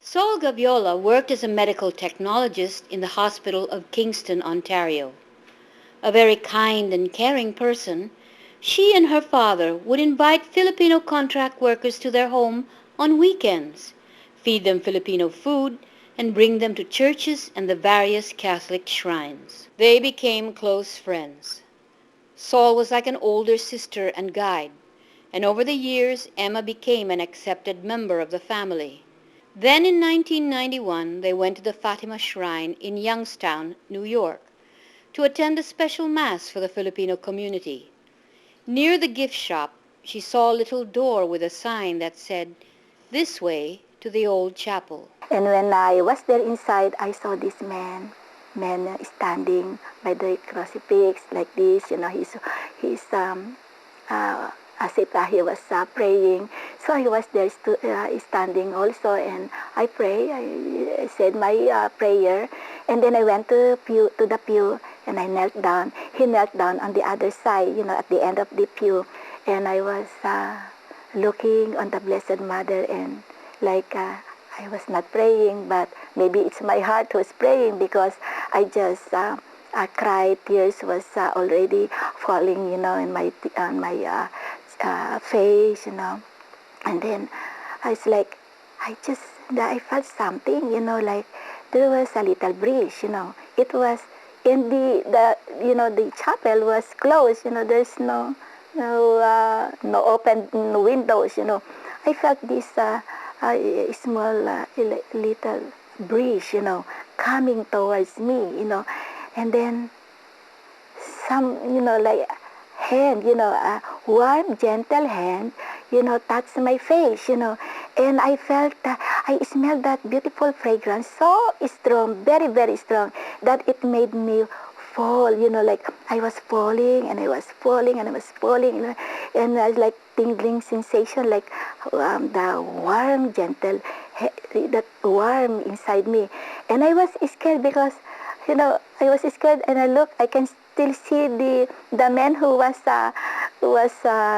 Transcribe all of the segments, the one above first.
Sol Gaviola worked as a medical technologist in the Hospital of Kingston, Ontario. A very kind and caring person, she and her father would invite Filipino contract workers to their home on weekends, feed them Filipino food, and bring them to churches and the various Catholic shrines. They became close friends. Sol was like an older sister and guide, and over the years Emma became an accepted member of the family. Then in 1991 they went to the Fatima Shrine in Youngstown, New York, to attend a special mass for the Filipino community. Near the gift shop, she saw a little door with a sign that said, "This way to the old chapel." And when I was there inside, I saw this man standing by the crucifix like this. He's as if he was praying. So I was there standing also, and I pray. I said my prayer, and then I went to the pew, and I knelt down. He knelt down on the other side, at the end of the pew, and I was looking on the Blessed Mother, and like I was not praying, but maybe it's my heart who was praying, because I just I cried. Tears was already falling, in my face, and then I was like, I felt something, like there was a little breeze, It was in the chapel was closed, there's no open windows, I felt this small little breeze, coming towards me, and then some, like hand, a warm, gentle hand, touched my face, and I smelled that beautiful fragrance, so strong, very, very strong, that it made me fall, like I was falling, and I was falling, and I was falling, and I was like tingling sensation, like the warm, gentle, that warm inside me, and I was scared because, I was scared, and I can still see the man who was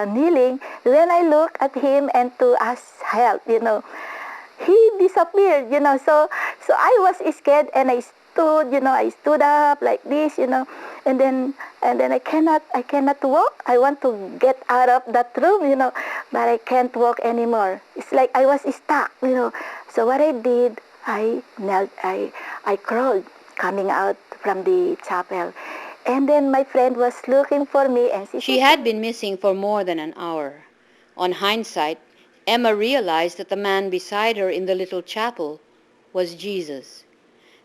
kneeling. When I look at him and to ask help, he disappeared, so I was scared, and I stood up like this, and then I cannot walk. I want to get out of that room, but I can't walk anymore. It's like I was stuck, So what I did, I knelt, I crawled, coming out from the chapel. And then my friend was looking for me, and she had been missing for more than an hour. On hindsight, Emma realized that the man beside her in the little chapel was Jesus.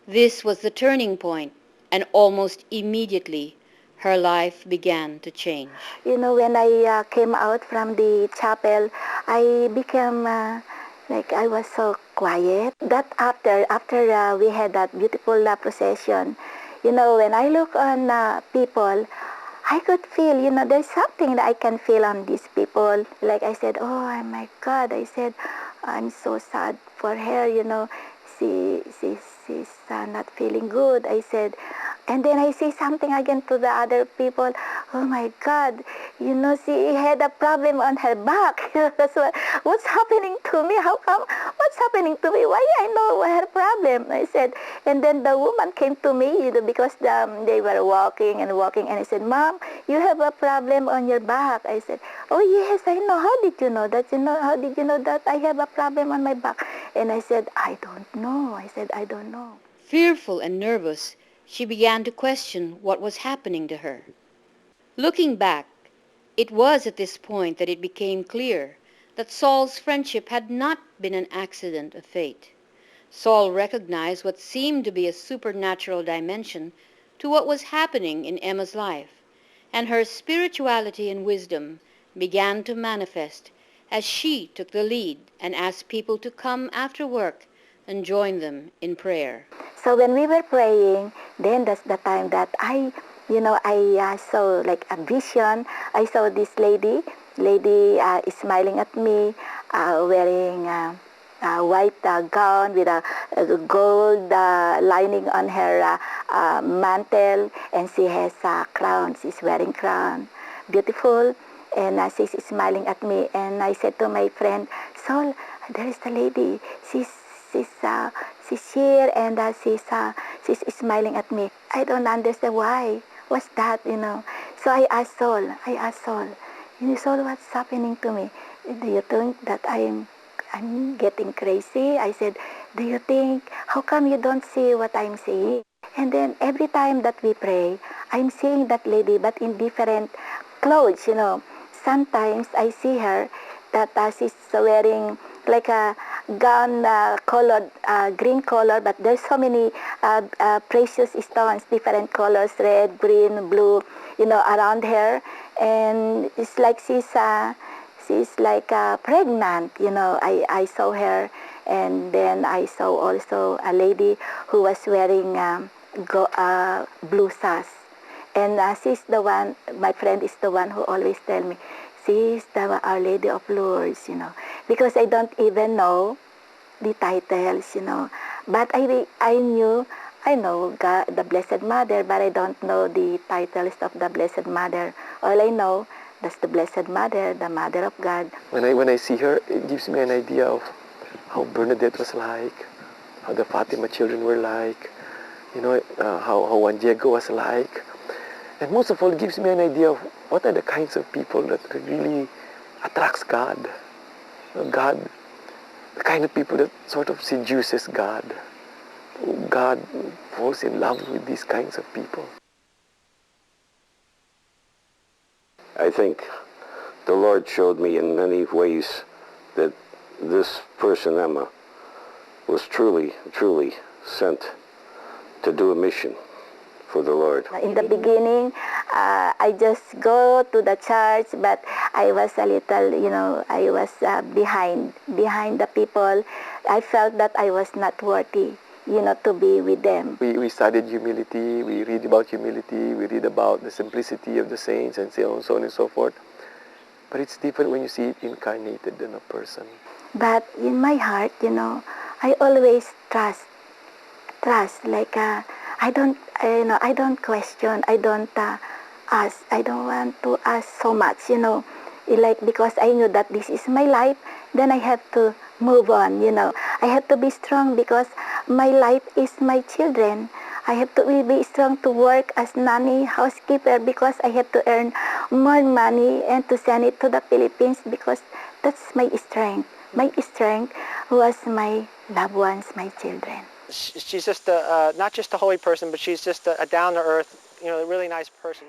This was the turning point, and almost immediately her life began to change. When I came out from the chapel, I became like I was so quiet. That after we had that beautiful procession, when I look on people, I could feel, there's something that I can feel on these people. Like I said, oh my God, I said, I'm so sad for her, she's not feeling good. I said, and then I say something again to the other people. Oh my God, she had a problem on her back. That's what's happening to me? How come? What's happening to me? Why I know her problem? I said, and then the woman came to me, because they were walking, and I said, Mom, you have a problem on your back. I said, oh yes, I know. How did you know that? How did you know that I have a problem on my back? And I said, I don't know. I said, I don't know. Fearful and nervous, she began to question what was happening to her. Looking back, it was at this point that it became clear that Saul's friendship had not been an accident of fate. Saul recognized what seemed to be a supernatural dimension to what was happening in Emma's life, and her spirituality and wisdom began to manifest as she took the lead and asked people to come after work and join them in prayer. So when we were praying, then that's the time that I saw like a vision. I saw this lady smiling at me, wearing a white gown with a gold lining on her mantle, and she has a crown. She's wearing crown, beautiful, and she's smiling at me. And I said to my friend, Saul, there is the lady. She's she's here and she's smiling at me. I don't understand why. What's that, So I asked Saul, Saul, what's happening to me? Do you think that I'm getting crazy? I said, do you think, how come you don't see what I'm seeing? And then every time that we pray, I'm seeing that lady, but in different clothes, Sometimes I see her that she's wearing like a gown colored, green color, but there's so many precious stones, different colors, red, green, blue, around her. And it's like she's like pregnant, I saw her. And then I saw also a lady who was wearing blue sash. And she's the one, my friend is the one who always tell me, she's Our Lady of Lourdes, because I don't even know the titles, But I know God, the Blessed Mother, but I don't know the titles of the Blessed Mother. All I know, that's the Blessed Mother, the Mother of God. When I see her, it gives me an idea of how Bernadette was like, how the Fatima children were like, how Juan Diego was like. And most of all, it gives me an idea of what are the kinds of people that really attracts God. God, the kind of people that sort of seduces God. God falls in love with these kinds of people. I think the Lord showed me in many ways that this person, Emma, was truly, truly sent to do a mission for the Lord. In the beginning, I just go to the church, but I was a little, I was behind the people. I felt that I was not worthy, to be with them. We studied humility, we read about humility, we read about the simplicity of the saints and so on and so forth. But it's different when you see it incarnated in a person. But in my heart, I always trust, like I don't question, I don't ask, I don't want to ask so much, like because I knew that this is my life, then I have to move on, I have to be strong because my life is my children. I have to be strong to work as nanny, housekeeper, because I have to earn more money and to send it to the Philippines because that's my strength. My strength was my loved ones, my children. She's just not just a holy person, but she's just a down-to-earth, really nice person.